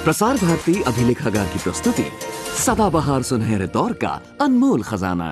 प्रसार भारती अभिलेखागार की प्रस्तुति सदाबहार सुनहरे दौर का अनमोल खजाना।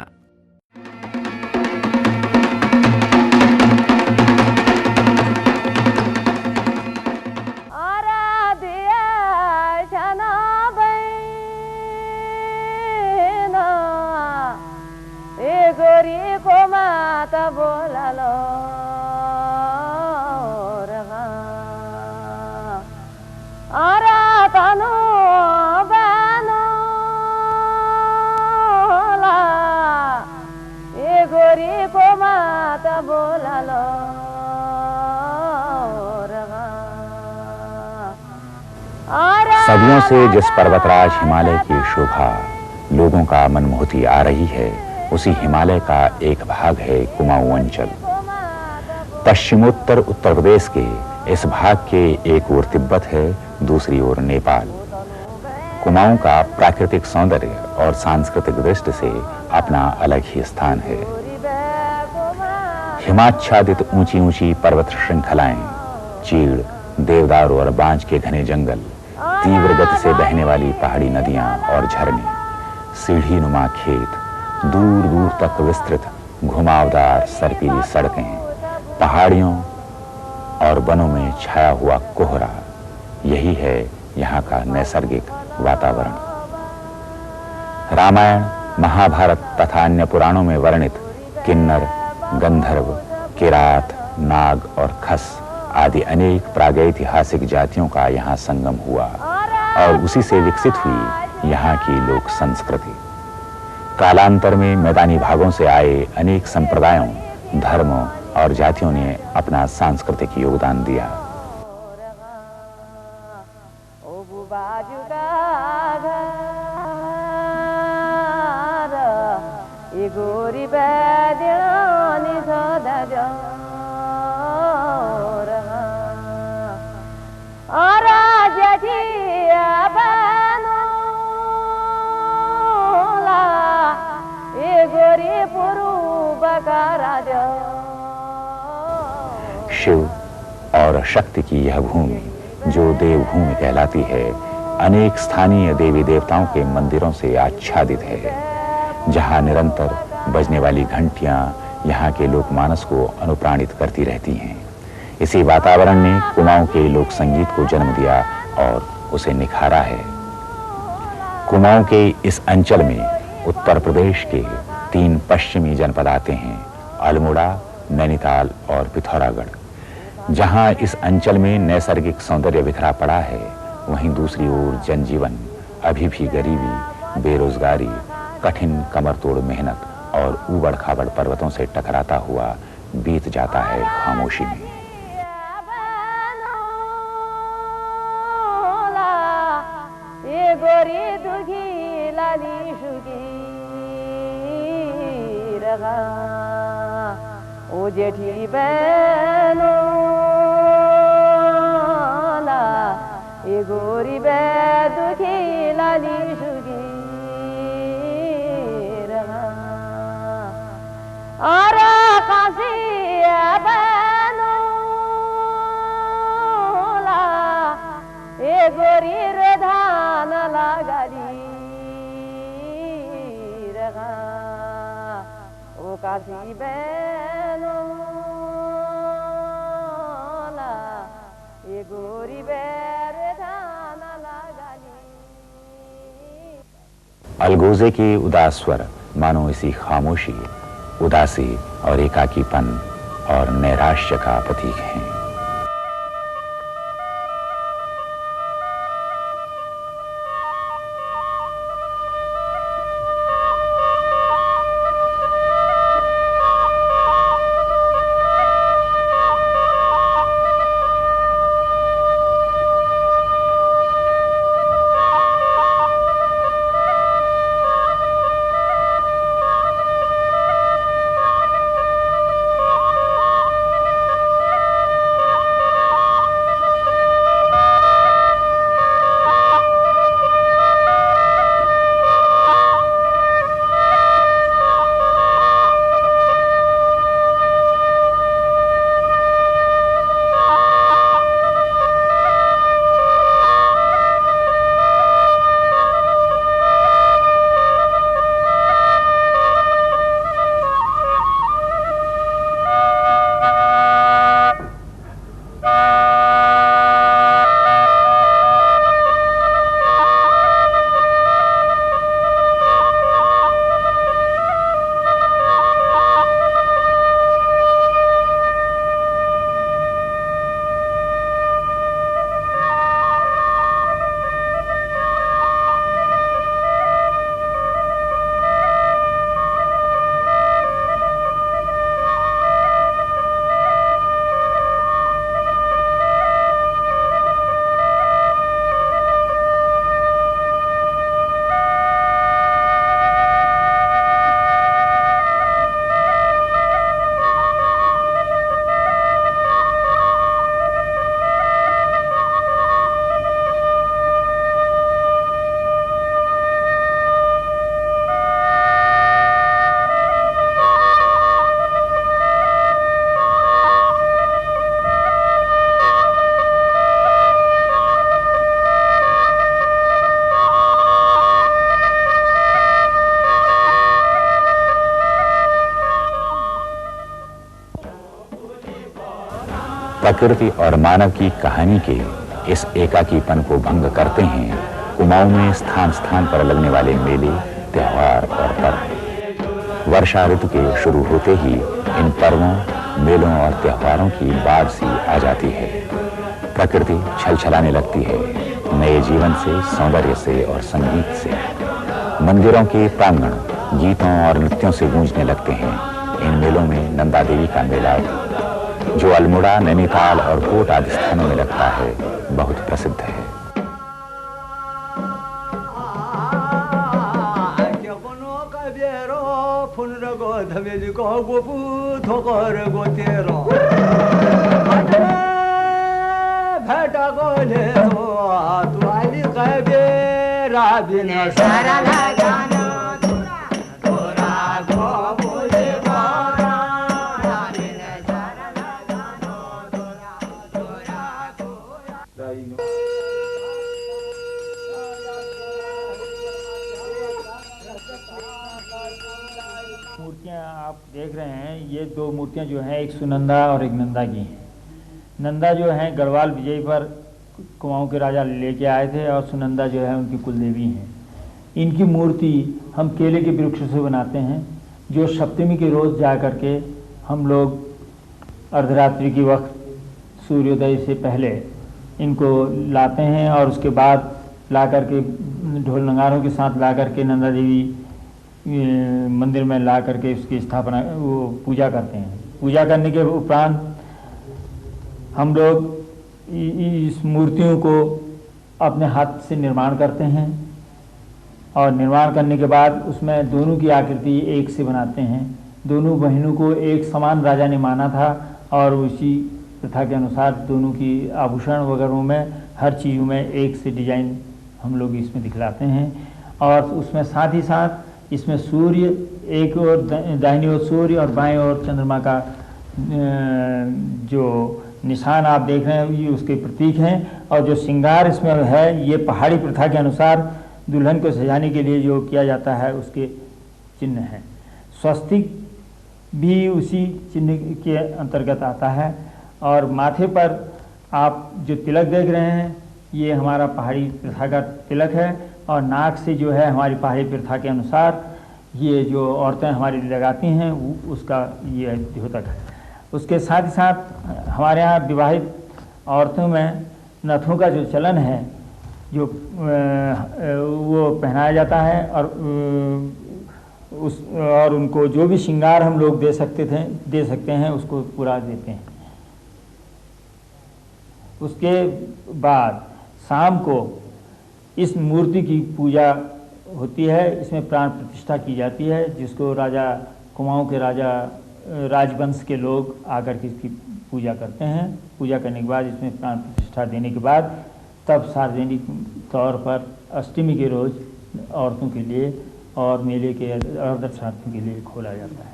सदियों से जिस पर्वतराज हिमालय की शोभा लोगों का मन मोहती आ रही है, उसी हिमालय का एक भाग है कुमाऊं अंचल। पश्चिमोत्तर उत्तर प्रदेश के इस भाग के एक ओर तिब्बत है, दूसरी ओर नेपाल। कुमाऊं का प्राकृतिक सौंदर्य और सांस्कृतिक दृष्टि से अपना अलग ही स्थान है। हिमाच्छादित ऊंची ऊंची पर्वत श्रृंखलाएं, चीड़, देवदारू और बांज के घने जंगल, तीव्र गति से बहने वाली पहाड़ी नदियां और झरने, सीढ़ी नुमा खेत, दूर दूर तक विस्तृत घुमावदार सर्पीली सड़कें, पहाड़ियों और वनों में छाया हुआ कोहरा, यही है यहाँ का नैसर्गिक वातावरण। रामायण, महाभारत तथा अन्य पुराणों में वर्णित किन्नर, गंधर्व, किरात, नाग और खस आदि अनेक प्रागैतिहासिक जातियों का यहाँ संगम हुआ और उसी से विकसित हुई यहाँ की लोक संस्कृति। कालांतर में मैदानी भागों से आए अनेक संप्रदायों, धर्मों और जातियों ने अपना सांस्कृतिक योगदान दिया। शिव और शक्ति की यह भूमि, जो देवभूमि कहलाती है, अनेक स्थानीय देवी देवताओं के मंदिरों से आच्छादित है, जहां निरंतर बजने वाली घंटियां यहाँ के लोकमानस को अनुप्राणित करती रहती हैं। इसी वातावरण ने कुमाऊं के लोक संगीत को जन्म दिया और उसे निखारा है। कुमाऊं के इस अंचल में उत्तर प्रदेश के 3 पश्चिमी जनपद आते हैं, अल्मोड़ा, नैनीताल और पिथौरागढ़। जहां इस अंचल में नैसर्गिक सौंदर्य बिखरा पड़ा है, वहीं दूसरी ओर जनजीवन अभी भी गरीबी, बेरोजगारी, कठिन कमरतोड़ मेहनत और ऊबड़ खाबड़ पर्वतों से टकराता हुआ बीत जाता है खामोशी में। ओ जेठी बहनो ला, ये गोरी बे दुखी लाली सुगी रहा, और काशी बहनो ला, ये गोरी रधान लगाली रहा, ओ काशी बहनो ला, ये गोरी बैर धाना लगाली। अलगोजे की उदास स्वर मानो इसी खामोशी, उदासी और एकाकीपन और नैराश्य का प्रतीक हैं। प्रकृति और मानव की कहानी के इस एकाकीपन को भंग करते हैं कुमाऊं में स्थान स्थान पर लगने वाले मेले, त्योहार और पर्व। वर्षा ऋतु के शुरू होते ही इन पर्वों, मेलों और त्योहारों की बाढ़ सी आ जाती है। प्रकृति छलछलाने लगती है, नए जीवन से, सौंदर्य से और संगीत से। मंदिरों के प्रांगण गीतों और नृत्यों से गूंजने लगते हैं। इन मेलों में नंदा देवी का मेला, जो अल्मोड़ा, नैनीताल और कोट आदि स्थानों में लगता है, बहुत प्रसिद्ध है। मूर्तियाँ आप देख रहे हैं, ये दो मूर्तियाँ जो हैं, एक सुनंदा और एक नंदा की हैं। नंदा जो हैं गढ़वाल विजय पर कुमाऊं के राजा लेके आए थे, और सुनंदा जो है उनकी कुलदेवी हैं। इनकी मूर्ति हम केले के वृक्ष से बनाते हैं, जो सप्तमी के रोज़ जा कर के हम लोग अर्धरात्रि की वक्त सूर्योदय से पहले इनको लाते हैं, और उसके बाद ला कर के ढोल नगारों के साथ ला कर के नंदा देवी मंदिर में ला करके उसकी स्थापना, वो पूजा करते हैं। पूजा करने के उपरांत हम लोग इस मूर्तियों को अपने हाथ से निर्माण करते हैं, और निर्माण करने के बाद उसमें दोनों की आकृति एक से बनाते हैं। दोनों बहनों को एक समान राजा ने माना था, और उसी प्रथा के अनुसार दोनों की आभूषण वगैरह में, हर चीज़ में एक से डिजाइन हम लोग इसमें दिखलाते हैं। और उसमें साथ ही साथ इसमें सूर्य, एक और दाहिनी ओर सूर्य और बाएं ओर चंद्रमा का जो निशान आप देख रहे हैं, ये उसके प्रतीक हैं। और जो श्रृंगार इसमें है, ये पहाड़ी प्रथा के अनुसार दुल्हन को सजाने के लिए जो किया जाता है, उसके चिन्ह हैं। स्वस्तिक भी उसी चिन्ह के अंतर्गत आता है। और माथे पर आप जो तिलक देख रहे हैं, ये हमारा पहाड़ी प्रथा का तिलक है। और नाक से जो है हमारी पहाड़ी प्रथा के अनुसार ये जो औरतें हमारी लगाती हैं, उसका ये द्योतक है। उसके साथ ही साथ हमारे यहाँ विवाहित औरतों में नथों का जो चलन है, जो वो पहनाया जाता है, और उनको जो भी श्रृंगार हम लोग दे सकते हैं उसको पूरा देते हैं। उसके बाद शाम को इस मूर्ति की पूजा होती है। इसमें प्राण प्रतिष्ठा की जाती है, जिसको राजा, कुमाऊं के राजा, राजवंश के लोग आकर के इसकी पूजा करते हैं। पूजा करने के बाद इसमें प्राण प्रतिष्ठा देने के बाद तब सार्वजनिक तौर पर अष्टमी के रोज़ औरतों के लिए और मेले के दर्शनार्थियों के लिए खोला जाता है।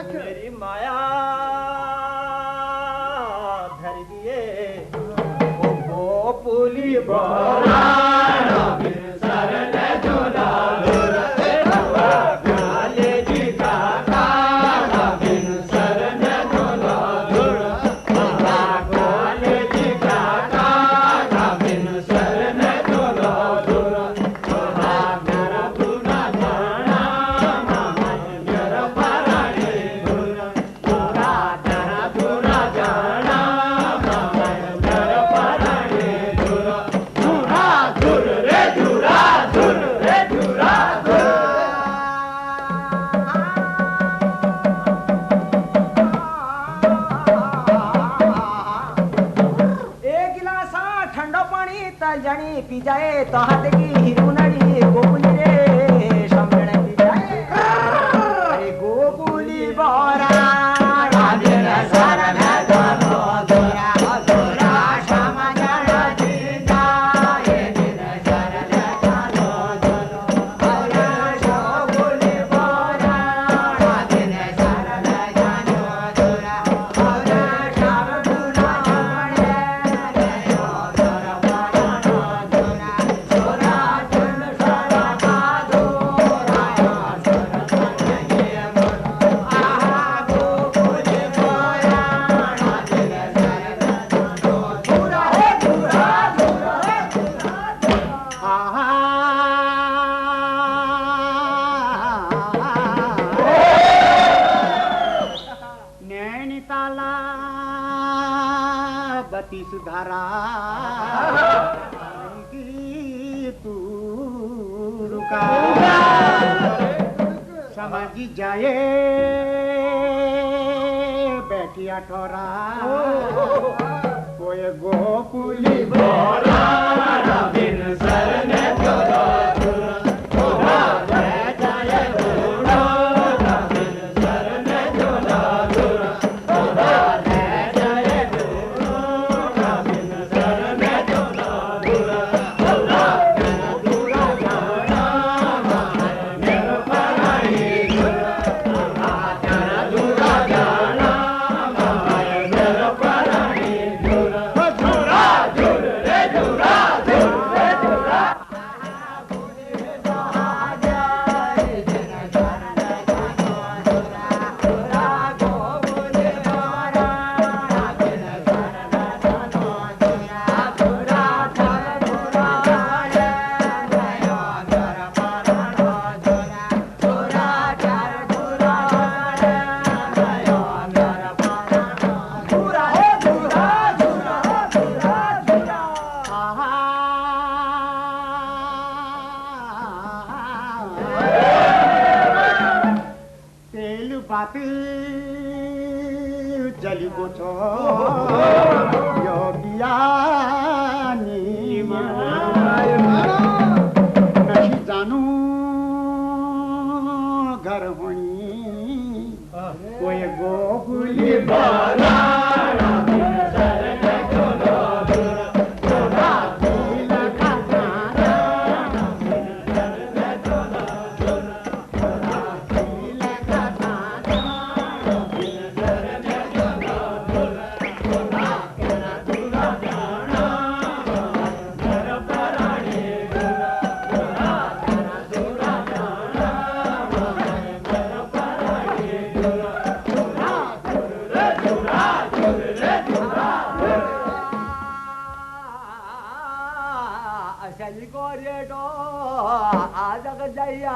मेरी माया धर दिए ओ पुली बोला जनी पी जाए तो हाथ की हिरुनड़ी गोपुली रे सामने पी जाए अरे गोपुली बोरा गति सुधारा तू रुका समझ जाए बैठिया ठोरा कोई गोकुली बोरा बिन सर ने जली गोछो योगिया नहीं जानू घर होनी कोई गोकुली बाला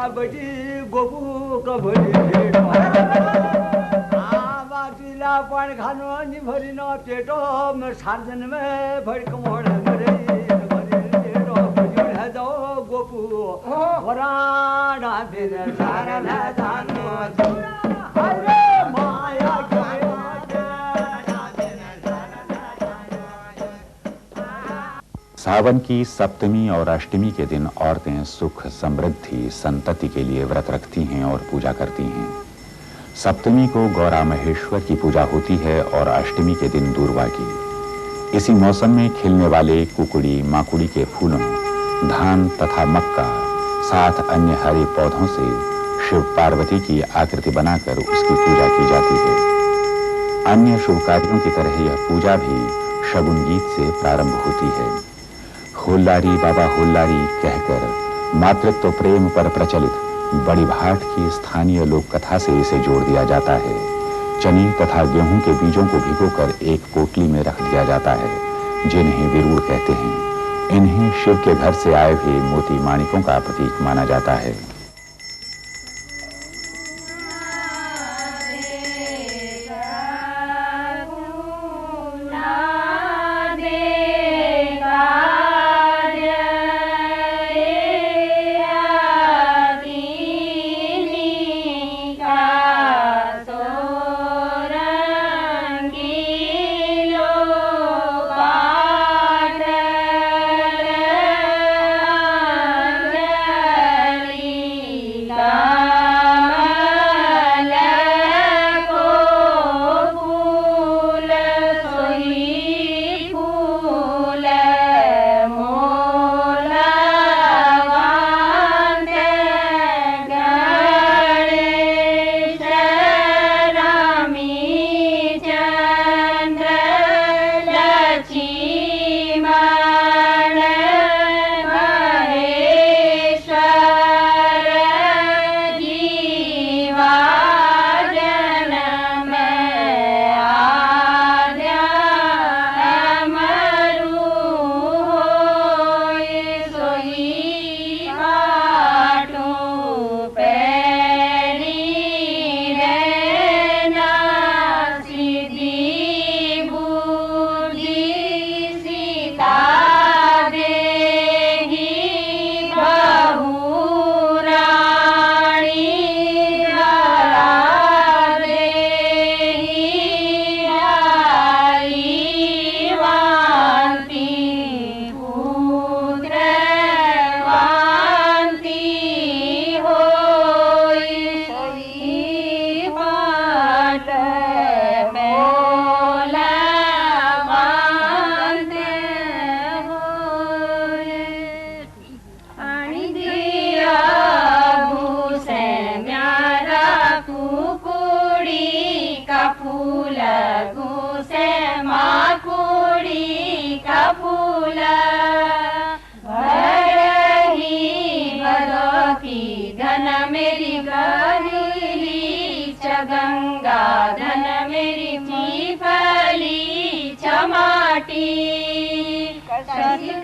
बड़ी गोबू कभरी बाटीला पण खानो नि भरी न पेटो म सार्जन में भड़क मोड़ मरे भरी पेटो भजोड़ है दो गोपू वराडा दिन सारा न जानो अरे माया सावन की सप्तमी और अष्टमी के दिन औरतें सुख समृद्धि संतति के लिए व्रत रखती हैं और पूजा करती हैं। सप्तमी को गौरा महेश्वर की पूजा होती है और अष्टमी के दिन दूर्वा की। इसी मौसम में खिलने वाले कुकुड़ी माकुड़ी के फूलों, धान तथा मक्का साथ अन्य हरे पौधों से शिव पार्वती की आकृति बनाकर उसकी पूजा की जाती है। अन्य शुभ कार्यों की तरह यह पूजा भी शगुन गीत से प्रारंभ होती है। होल्लारी बाबा होल्लारी कहकर मातृत्व प्रेम पर प्रचलित बड़ी भाट की स्थानीय लोक कथा से इसे जोड़ दिया जाता है। चने तथा गेहूं के बीजों को भिगोकर एक पोटली में रख दिया जाता है, जिन्हें विरूड़ कहते हैं। इन्हें शिव के घर से आए हुए मोती माणिकों का प्रतीक माना जाता है। Hare फूल भरही बदो की धन मेरी गहिली च गंगा धन मेरी फली चमाटी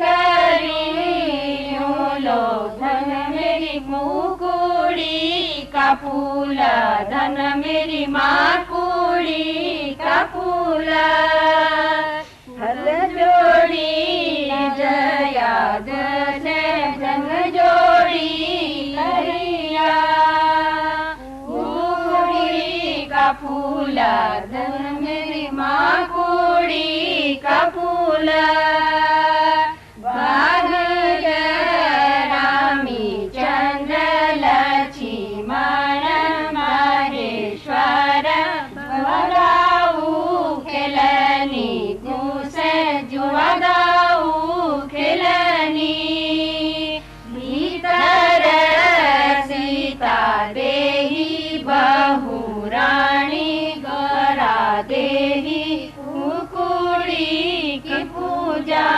करी लो धन मेरी मुकुड़ी का फूल धन मेरी माकुड़ी का फूल हल जोड़ी जया जन जन जोड़ी हरिया मुकुड़ी का फूल धन मेरी माकुड़ी का फूल रामी चंद्र लक्ष्मण महेश्वर वराऊ खेलनी कुश जुआदाऊ खेलनी भीतर सीता देही बहु रानी गरा देही कुकुड़ी की पूजा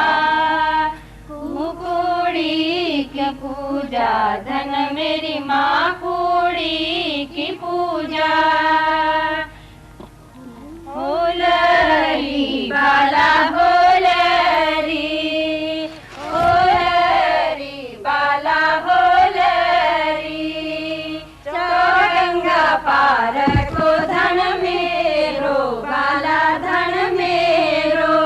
की पूजा धन मेरी माँ कुड़ी की पूजा होलरी बाला होलरी होलरी बाला होलरी गंगा पार को धन मेरो बाला धन मेरो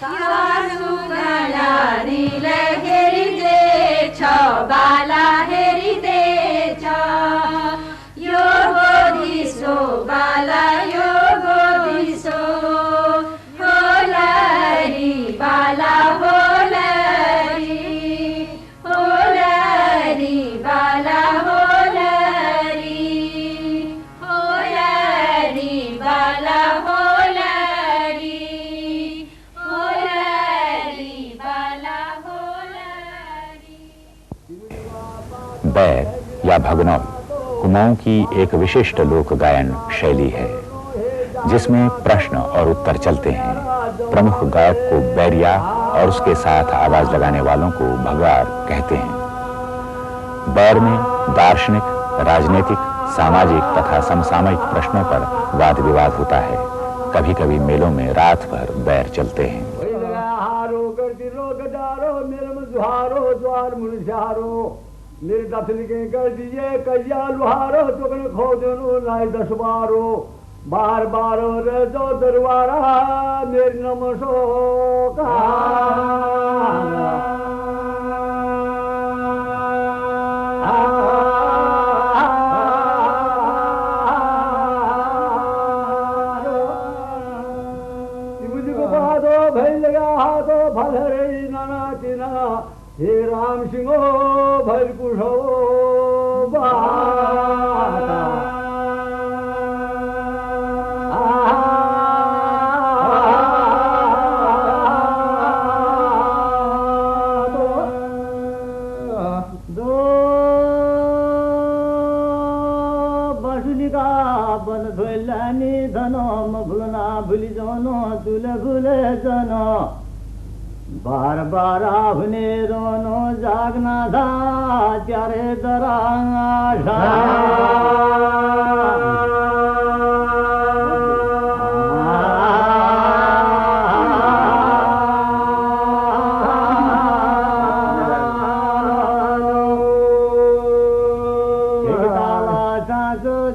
सासु गलारी लगेरी बाला हेरी दे योगो दिसो बाला योगो दिसो होलरी बाला होलरी होलरी बाला होलरी होलरी बाला होलरी होलरी बाला होलरी। बैर या भगनौल कुमाऊं की एक विशिष्ट लोक गायन शैली है जिसमें प्रश्न और उत्तर चलते हैं। प्रमुख गायक को बैरिया और उसके साथ आवाज लगाने वालों को भगवार कहते हैं। बैर में दार्शनिक, राजनीतिक, सामाजिक तथा समसामयिक प्रश्नों पर वाद विवाद होता है। कभी कभी मेलों में रात भर बैर चलते हैं। मेरे दफन के कर दिए कैया लुहारो चुकन खो देनो नाय 10 बारो बार बार रे जो दरबारा मेरी नमसो का मुझको बादो भई लगा हाथो भल रे नाना तीना हे राम सिंह भर कुशो दो बसुलिका बन धोलानी धनो भुलना भूलि जानो तुले भूले जानो बार बार आपने दोनों जागना था त्यारे दरांगा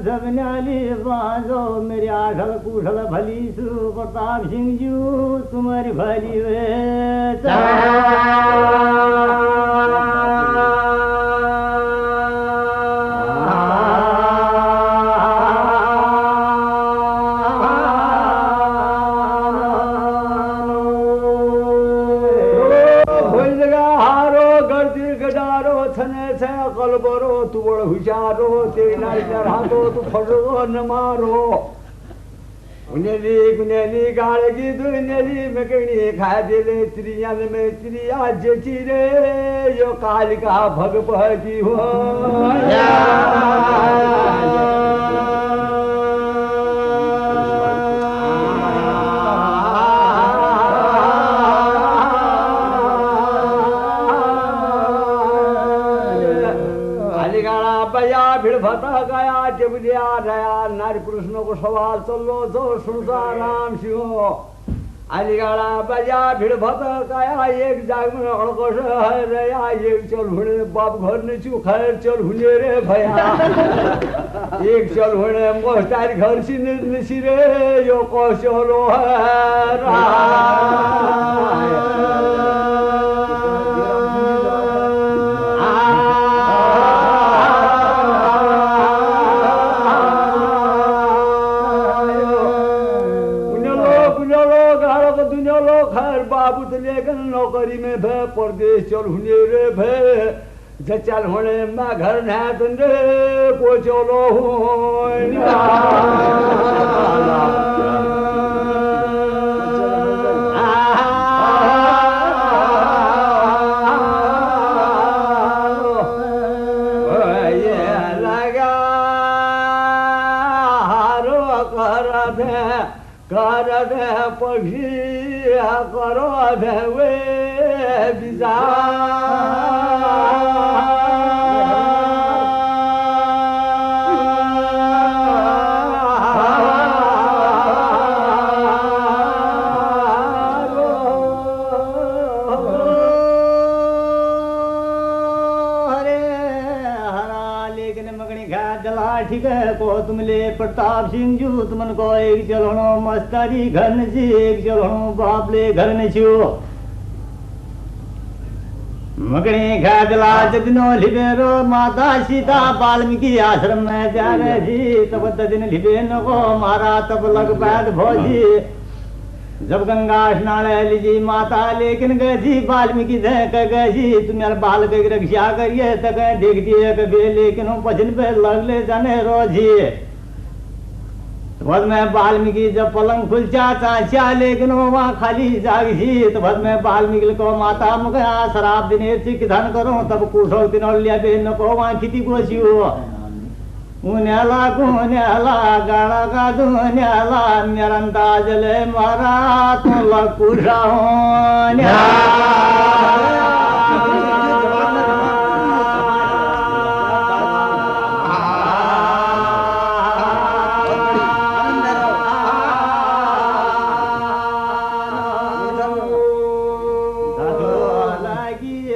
जबन्याली बाजो मेरी आठल कुशल भली सु प्रताप सिंह जी तुम्हारी भली वे कलबरो तू बड़ हुशारो तेरी नारी चढ़ातो तू फटो न मारो उन्हेली गाड़गी दुनेली मकनी खा दिले त्रियान में त्रिया जेची रे यो कालिका भगपति हो भता गया टेबलिया रहा नारी पुरुषों को सवाल चलो जो सुनता राम सिंह अलीगाड़ा बजा भिड़ भता गया एक जाग में अड़कोश है रहा एक चल हुने बाप घर ने चू खैर चल हुने रे भया एक चल हुने मोस्टार घर सी रे यो को चलो है लेकिन नौकरी में भे परदेश चल हुने रे भे चल होने मैं घर न रे को चलो कर दे पक्षी करो वे बिजा ठीक है को तुम ले प्रताप सिंह जू तुमन को एक चलो मस्तारी घर न छी एक चलो बाप ले घर न छियो मगनी खादला जदिनो लिबेरो माता सीता वाल्मीकि आश्रम में जा रहे थी तब दिन लिबे न को मारा तब लग पैद भोजी जब गंगा स्नान लीजी माता लेकिन गए थी वाल्मीकि गए थी तुम यार बाल के रक्षा करिए तक देख दिए कभी लेकिन पछिन पे लग ले जाने रोजी बस में वाल्मीकि जब पलंग खुलचा चाचा लेकिन वहाँ खाली जाग थी तो बस में वाल्मीकि को माता मुखा शराब दिने थी किधन करो तब कुशल दिन लिया बेन को वहाँ खेती कोसी हो उन्याला गाड़ा का दुन्याला मेरा अंदाजले मारा तो लकुशा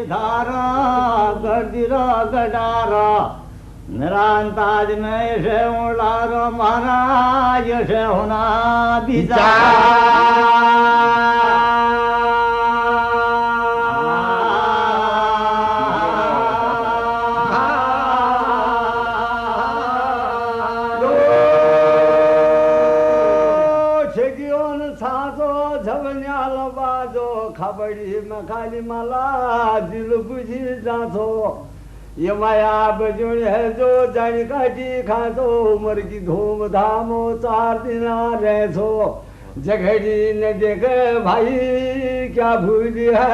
धारा गर्दिरा गडारा निरांताज में यशे उलारो महाराज यशे होना बिजा खबड़ी में खाली मला दिल बुझी जातो ये माया बजुड़ है जो जानी काटी खा दो उम्र की धूम धाम 4 दिन रहे सो जगड़ी न देखे भाई क्या भूल है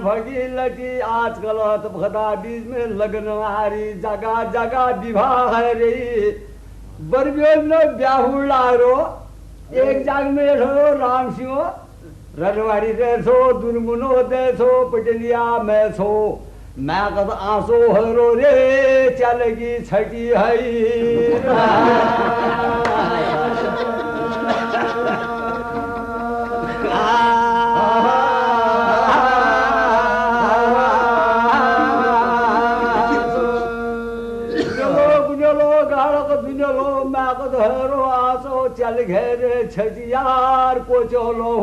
भगी लगी आजकल तो भदा बीच में लगन हारी जगह जगह विवाह है रे बरबेल में ब्याहुला रो एक जाग में रो राम सिंह रजवाड़ी दे सो दुनमुनो दे सो पटलिया में सो मैं कद आंसू हरो रे चलगी छठी है चल घेरे छजियार को चलो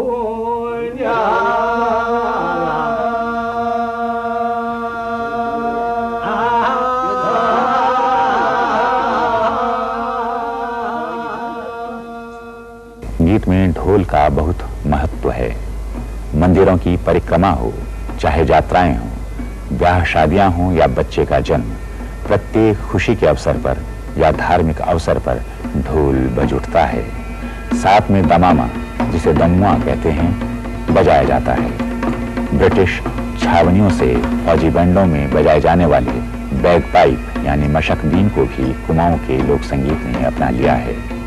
गीत में ढोल का बहुत महत्व है। मंदिरों की परिक्रमा हो, चाहे यात्राएं हों, ब्याह शादियां हों या बच्चे का जन्म, प्रत्येक खुशी के अवसर पर या धार्मिक अवसर पर ढोल बज उठता है। साथ में दमामा, जिसे दमुआ कहते हैं, बजाया जाता है। ब्रिटिश छावनियों से फौजी बैंडों में बजाए जाने वाले बैगपाइप यानी मशक बीन को भी कुमाऊं के लोक संगीत ने अपना लिया है।